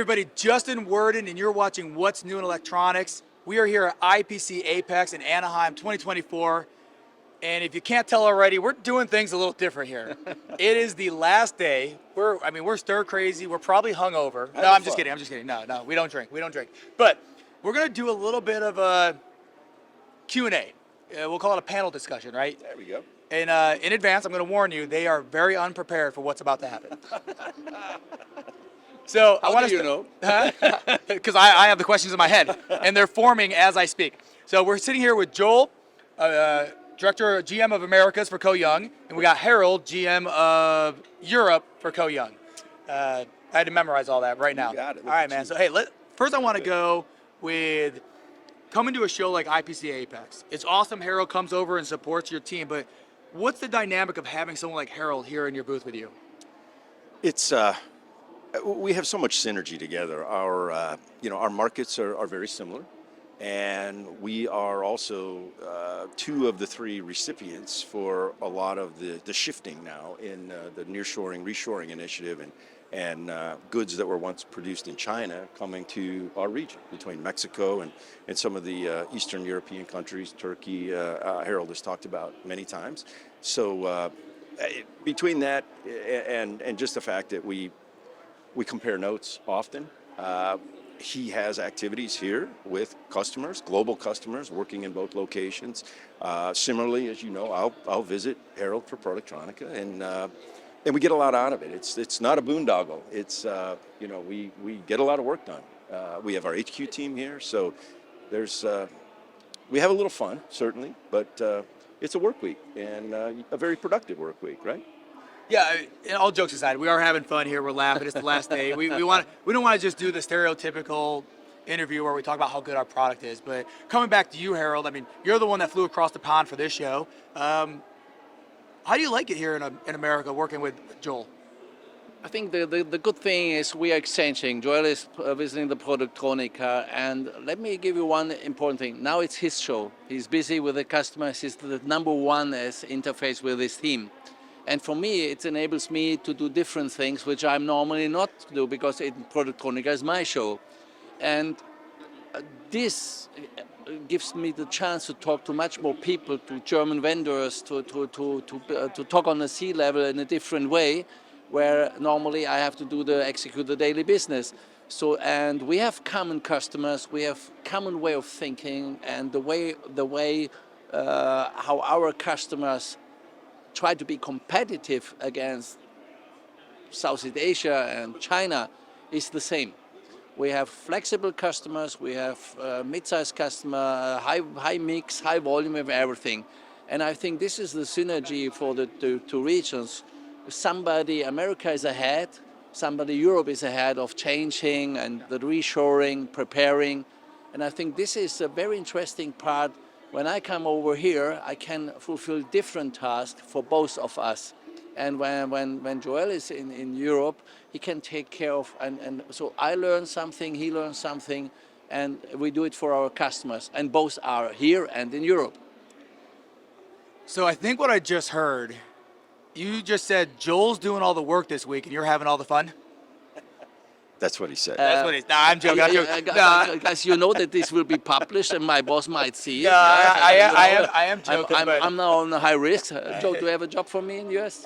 everybody, Justin Worden, and you're watching What's New in Electronics. We are here at IPC Apex in Anaheim 2024. And if you can't tell already, we're doing things a little different here. It is the last day. We're stir crazy. We're probably hungover. No, I'm just kidding. No, we don't drink. But we're gonna do a little bit of a Q&A. We'll call it a panel discussion, right? There we go. And in advance, I'm gonna warn you, they are very unprepared for what's about to happen. So How do you know? Because I have the questions in my head, and they're forming as I speak. So we're sitting here with Joel, Director GM of Americas for Co-Young, and we got Harald, GM of Europe for Co-Young. I had to memorize all that right now. You got it. All right, man. So hey, first I want to go with coming to a show like IPC Apex. It's awesome Harald comes over and supports your team, but what's the dynamic of having someone like Harald here in your booth with you? It's we have so much synergy together. Our markets are very similar, and we are also two of the three recipients for a lot of the shifting now in the nearshoring, reshoring initiative, and goods that were once produced in China coming to our region between Mexico and some of the Eastern European countries, Turkey, Harald has talked about many times. So between that and just the fact that we compare notes often, he has activities here with customers, global customers, working in both locations. Similarly, as you know, I'll visit Harald for Productronica, and we get a lot out of it. It's not a boondoggle. It's we get a lot of work done. We have our HQ team here, so we have a little fun certainly, but it's a work week and a very productive work week, right? Yeah, all jokes aside, we are having fun here. We're laughing. It's the last day. We don't want to just do the stereotypical interview where we talk about how good our product is. But coming back to you, Harald, I mean, you're the one that flew across the pond for this show. How do you like it here in America working with Joel? I think the good thing is we are exchanging. Joel is visiting the Productronica, and let me give you one important thing. Now it's his show. He's busy with the customers. He's the number one as interface with his team. And for me, it enables me to do different things, which I'm normally not do because Productronica is my show. And this gives me the chance to talk to much more people, to German vendors, to talk on the sea level in a different way, where normally I have to execute the daily business. So, and we have common customers, we have common way of thinking, and the way how our customers try to be competitive against Southeast Asia and China is the same. We have flexible customers, we have mid-sized customer, high mix, high volume of everything. And I think this is the synergy for the two regions. America is ahead, Europe is ahead of changing and the reshoring, preparing. And I think this is a very interesting part. When I come over here, I can fulfill different tasks for both of us. And when Joel is in Europe, he can take care of, and so I learn something, he learns something, and we do it for our customers. And both are here and in Europe. So I think what I just heard, you just said Joel's doing all the work this week and you're having all the fun? That's what he said. That's what he's. Nah, I'm joking. Guys, you know that this will be published, and my boss might see it. No, I am joking. I'm now on high risk. Joe, do you have a job for me in the US?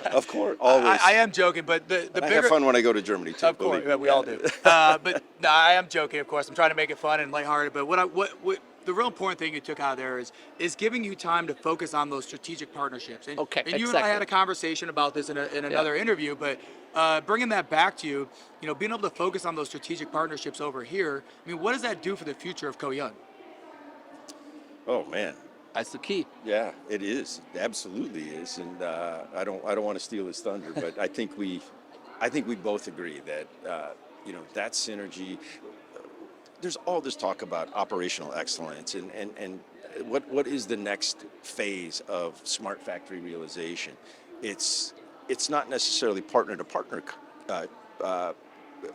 Of course, always. I am joking, but the bigger. I have fun when I go to Germany too. Of course, we all do. But no, I am joking. Of course, I'm trying to make it fun and lighthearted. But what the real important thing you took out of there is giving you time to focus on those strategic partnerships. And, okay, and you and I had a conversation about this in another interview, but bringing that back to you, being able to focus on those strategic partnerships over here, I mean, what does that do for the future of Co-Young? Oh man, that's the key. Yeah, it is. It absolutely is. And I don't want to steal his thunder, but I think we both agree that that synergy. There's all this talk about operational excellence and what is the next phase of smart factory realization. It's not necessarily partner to partner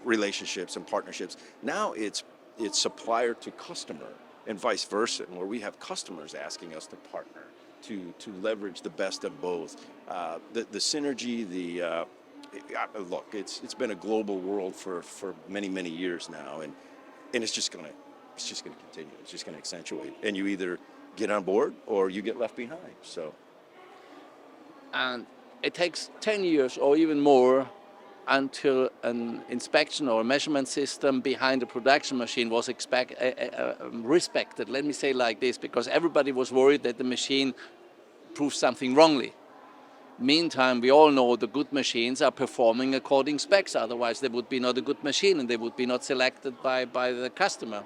relationships and partnerships. Now it's supplier to customer and vice versa, where we have customers asking us to partner to leverage the best of both. The synergy, look, it's been a global world for many years now, and it's just gonna continue. It's just gonna accentuate, and you either get on board or you get left behind. So, And it takes 10 years or even more until an inspection or a measurement system behind a production machine was respected. Let me say like this, because everybody was worried that the machine proved something wrongly. Meantime, we all know the good machines are performing according specs, otherwise they would be not a good machine and they would be not selected by the customer.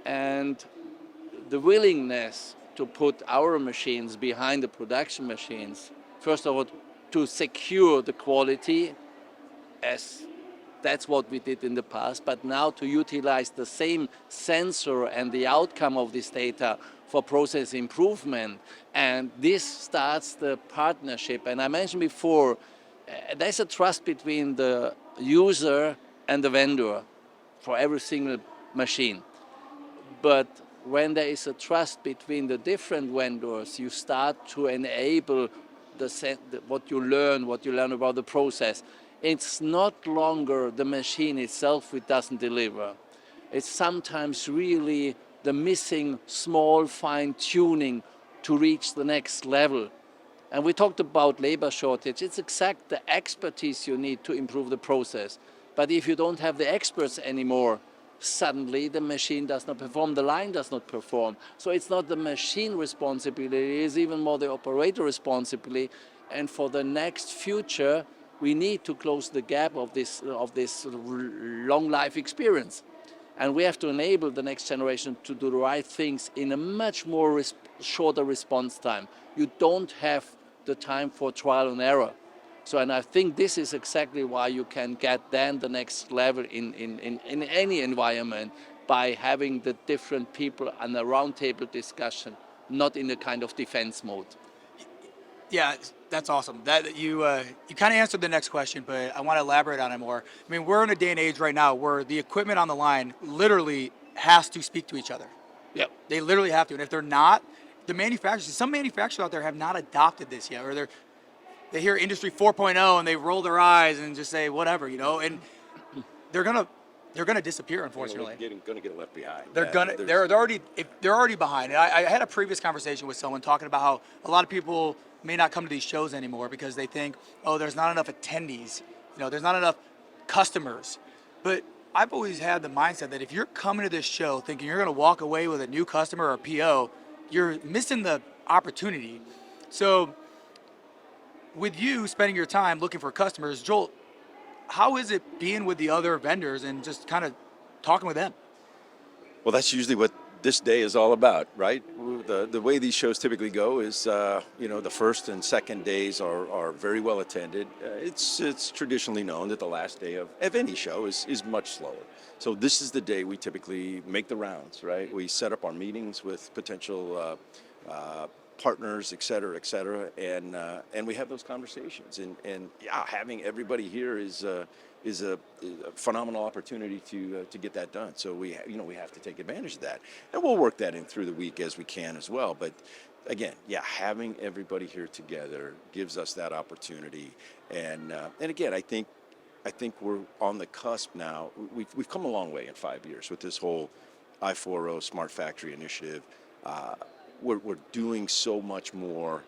And the willingness to put our machines behind the production machines, first of all, to secure the quality, as that's what we did in the past, but now to utilize the same sensor and the outcome of this data for process improvement. And this starts the partnership. And I mentioned before, there's a trust between the user and the vendor for every single machine. But when there is a trust between the different vendors, you start to enable what you learn about the process. It's not longer the machine itself which doesn't deliver. It's sometimes really the missing small fine tuning to reach the next level. And we talked about labor shortage. It's exact the expertise you need to improve the process. But if you don't have the experts anymore, suddenly the machine does not perform, the line does not perform. So it's not the machine responsibility, it's even more the operator responsibility. And for the next future, we need to close the gap of this long life experience. And we have to enable the next generation to do the right things in a much more shorter response time. You don't have the time for trial and error. So, and I think this is exactly why you can get then the next level in any environment by having the different people on a roundtable discussion, not in a kind of defense mode. Yeah, that's awesome. That you kind of answered the next question, but I want to elaborate on it more. I mean, we're in a day and age right now where the equipment on the line literally has to speak to each other. Yep. They literally have to, and if they're not, some manufacturers out there have not adopted this yet, or they hear Industry 4.0 and they roll their eyes and just say whatever, and they're gonna disappear, unfortunately. Gonna get left behind. They're already behind. And I had a previous conversation with someone talking about how a lot of people may not come to these shows anymore because they think, oh, there's not enough attendees, there's not enough customers. But I've always had the mindset that if you're coming to this show thinking you're gonna walk away with a new customer or a PO, you're missing the opportunity. So with you spending your time looking for customers, Joel, how is it being with the other vendors and just kind of talking with them? Well, that's usually what this day is all about, right? The way these shows typically go is, the first and second days are very well attended. It's traditionally known that the last day of any show is much slower. So this is the day we typically make the rounds, right? We set up our meetings with potential partners, et cetera, and we have those conversations. And having everybody here is a phenomenal opportunity to get that done. So we have to take advantage of that, and we'll work that in through the week as we can as well. But again, having everybody here together gives us that opportunity. And again, I think we're on the cusp now. We've come a long way in 5 years with this whole I4O Smart Factory initiative. We're doing so much more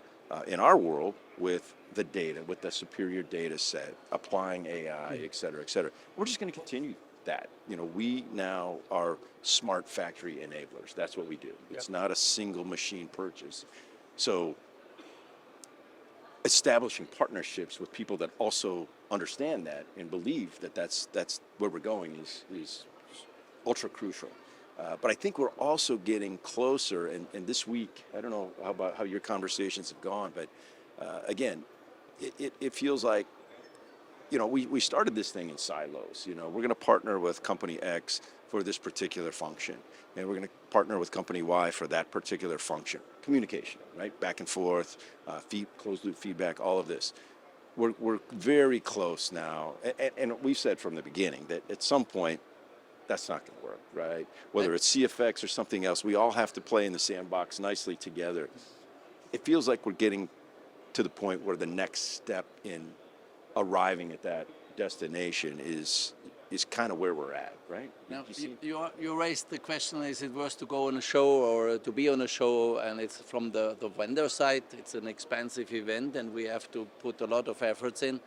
in our world with the data, with the superior data set, applying AI, et cetera, et cetera. We're just going to continue that. We now are smart factory enablers. That's what we do. It's not a single machine purchase. So establishing partnerships with people that also understand that and believe that that's where we're going is ultra crucial. But I think we're also getting closer, and this week, I don't know how your conversations have gone, but again, it feels like, we started this thing in silos. We're going to partner with company X for this particular function, and we're going to partner with company Y for that particular function. Communication, right? Back and forth, closed loop feedback, all of this. We're very close now, and we've said from the beginning that at some point, that's not going to work, right? Whether it's CFX or something else, we all have to play in the sandbox nicely together. It feels like we're getting to the point where the next step in arriving at that destination is kind of where we're at, right? Now, You see- you raised the question, is it worth to go on a show or to be on a show? And it's from the vendor side, it's an expensive event and we have to put a lot of efforts in.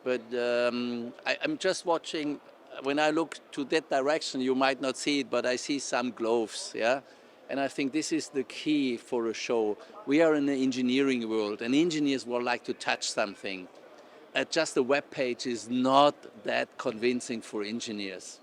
But I'm just watching, when I look to that direction, you might not see it, but I see some gloves, yeah? And I think this is the key for a show. We are in the engineering world and engineers would like to touch something. Just a web page is not that convincing for engineers.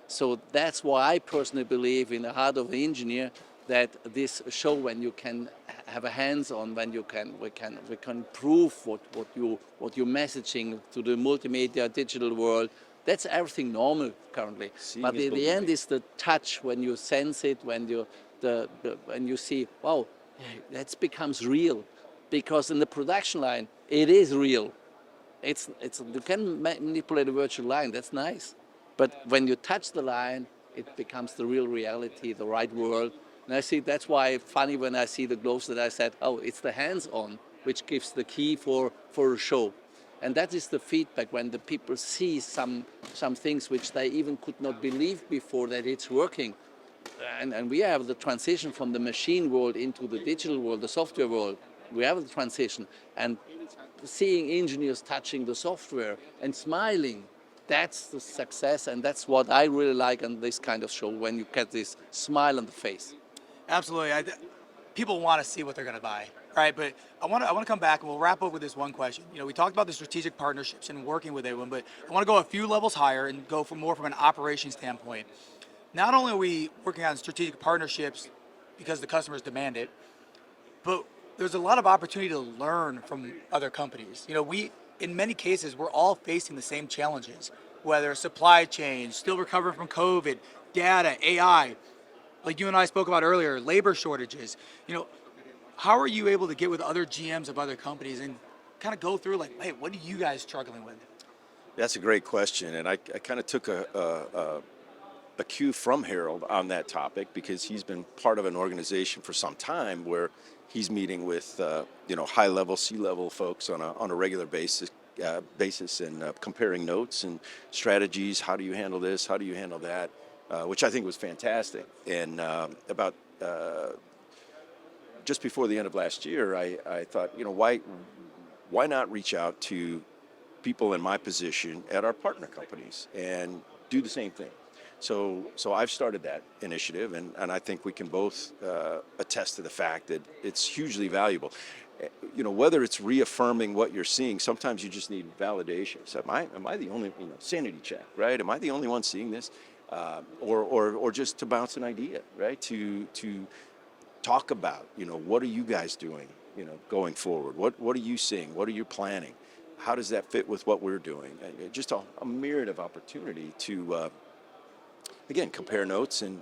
So that's why I personally believe in the heart of the engineer that this show, when you can have a hands-on, when we can prove what you're messaging to the multimedia digital world. That's everything normal currently. Seeing But is in the end, believing. is the touch when you sense it, when when you see, wow, that becomes real, because in the production line it is real. It's you can manipulate a virtual line. That's nice, but when you touch the line, it becomes the real reality, the right world. And I see that's why funny when I see the gloves that I said, oh, it's the hands-on which gives the key for a show, and that is the feedback when the people see some things which they even could not believe before that it's working. And we have the transition from the machine world into the digital world, the software world. We have the transition, and seeing engineers touching the software and smiling, that's the success, and that's what I really like on this kind of show, when you get this smile on the face. Absolutely. People want to see what they're going to buy, right? But I want to come back and we'll wrap up with this one question. You know, we talked about the strategic partnerships and working with everyone, but I want to go a few levels higher and go from more from an operations standpoint. Not only are we working on strategic partnerships because the customers demand it, but there's a lot of opportunity to learn from other companies. You know, in many cases, we're all facing the same challenges, whether supply chain, still recovering from COVID, data, AI, like you and I spoke about earlier, labor shortages. You know, how are you able to get with other GMs of other companies and kind of go through like, hey, what are you guys struggling with? That's a great question, and I kind of took a cue from Harald on that topic because he's been part of an organization for some time where he's meeting with high-level, C-level folks on a regular basis and comparing notes and strategies. How do you handle this? How do you handle that? Which I think was fantastic. And about just before the end of last year, I thought, why not reach out to people in my position at our partner companies and do the same thing? So I've started that initiative, and I think we can both attest to the fact that it's hugely valuable. Whether it's reaffirming what you're seeing, sometimes you just need validation. So am I the only, sanity check, right? Am I the only one seeing this? Or just to bounce an idea, right? To talk about, what are you guys doing, going forward? What are you seeing? What are you planning? How does that fit with what we're doing? Just a myriad of opportunity to again, compare notes and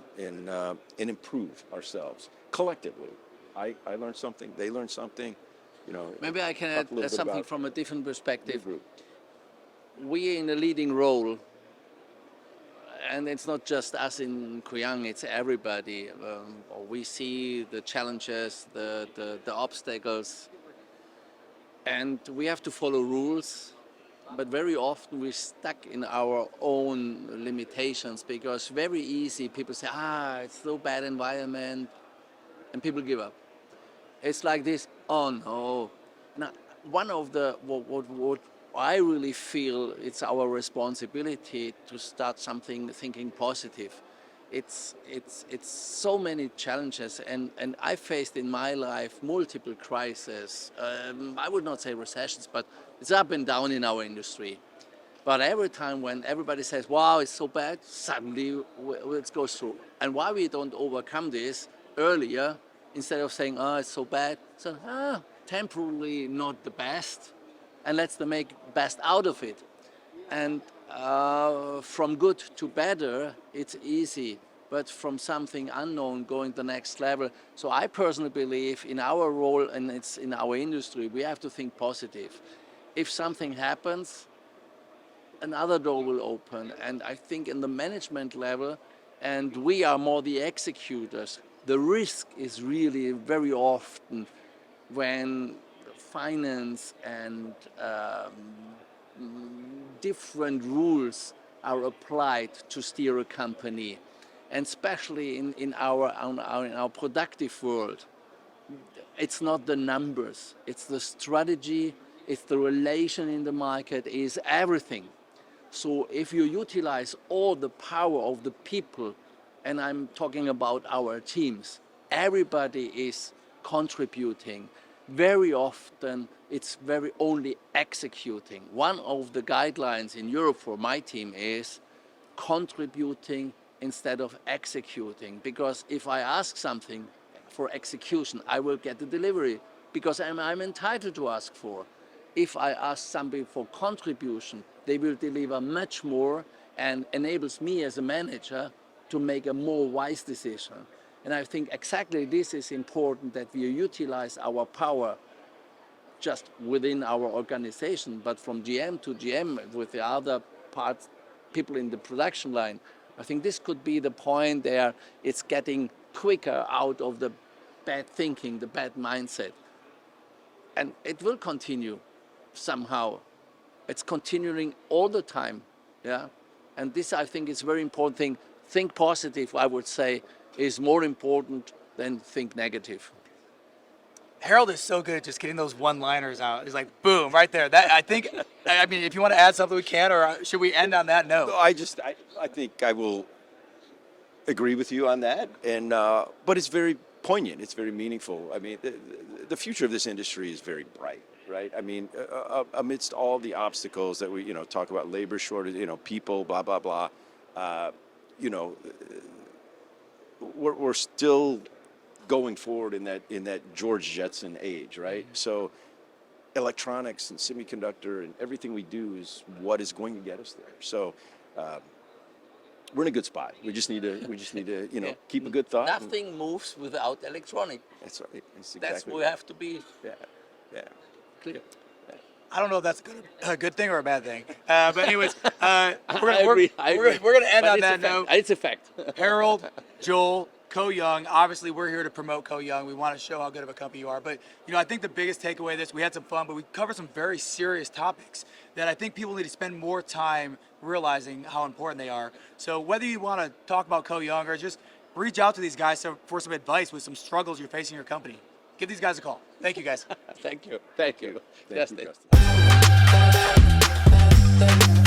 improve ourselves collectively. I learned something, they learned something, Maybe I can talk a add little bit something about from a different the perspective. group. We in a leading role, and it's not just us in Kuyang, it's everybody. We see the challenges, the obstacles, and we have to follow rules. But very often we're stuck in our own limitations, because very easy people say, it's so bad environment, and people give up. It's like this, oh no. Now, one of the, what I really feel it's our responsibility to start something thinking positive. It's so many challenges, and I faced in my life multiple crises. I would not say recessions, but it's up and down in our industry. But every time when everybody says, wow, it's so bad, suddenly it goes through. And why we don't overcome this earlier, instead of saying, it's so bad, so temporarily not the best, and let's make best out of it. And from good to better, it's easy, but from something unknown going the next level. So I personally believe in our role, and it's in our industry, we have to think positive. If something happens, another door will open. And I think in the management level, and we are more the executors, the risk is really very often when finance and different rules are applied to steer a company, and especially in our productive world. It's not the numbers, it's the strategy, it's the relation in the market, is everything. So if you utilize all the power of the people, and I'm talking about our teams, everybody is contributing. Very often it's very only executing. One of the guidelines in Europe for my team is contributing instead of executing, because if I ask something for execution, I will get the delivery because I'm entitled to ask for. If I ask somebody for contribution, they will deliver much more and enables me as a manager to make a more wise decision. And I think exactly this is important, that we utilize our power just within our organization, but from GM to GM with the other parts, people in the production line. I think this could be the point there. It's getting quicker out of the bad thinking, the bad mindset. And it will continue somehow. It's continuing all the time, yeah? And this, I think, is very important thing. Think positive, I would say, is more important than think negative. Harald is so good at just getting those one-liners out. He's like, boom, right there. That I think. I mean, if you want to add something, we can, or should we end on that note? No, I think I will agree with you on that, and but it's very poignant. It's very meaningful. I mean, the future of this industry is very bright, right? I mean, amidst all the obstacles that we talk about, labor shortage, people, blah blah blah. We're still going forward in that George Jetson age, right? So electronics and semiconductor and everything we do is what is going to get us there. So we're in a good spot. We just need to Yeah. keep a good thought. Nothing moves without electronic. That's right. That's That's exactly we right. have to be Yeah. clear. I don't know if that's a good thing or a bad thing. But anyways, I we're agree. going to end But on it's that a fact. note. It's a fact. Harold, Joel, Co-Young. Obviously, we're here to promote Co-Young. We want to show how good of a company you are. But I think the biggest takeaway of this, we had some fun, but we covered some very serious topics that I think people need to spend more time realizing how important they are. So whether you want to talk about Co-Young or just reach out to these guys for some advice with some struggles you're facing in your company, give these guys a call. Thank you, guys. Thank you. Thank you. Thank Just you, it. Justin.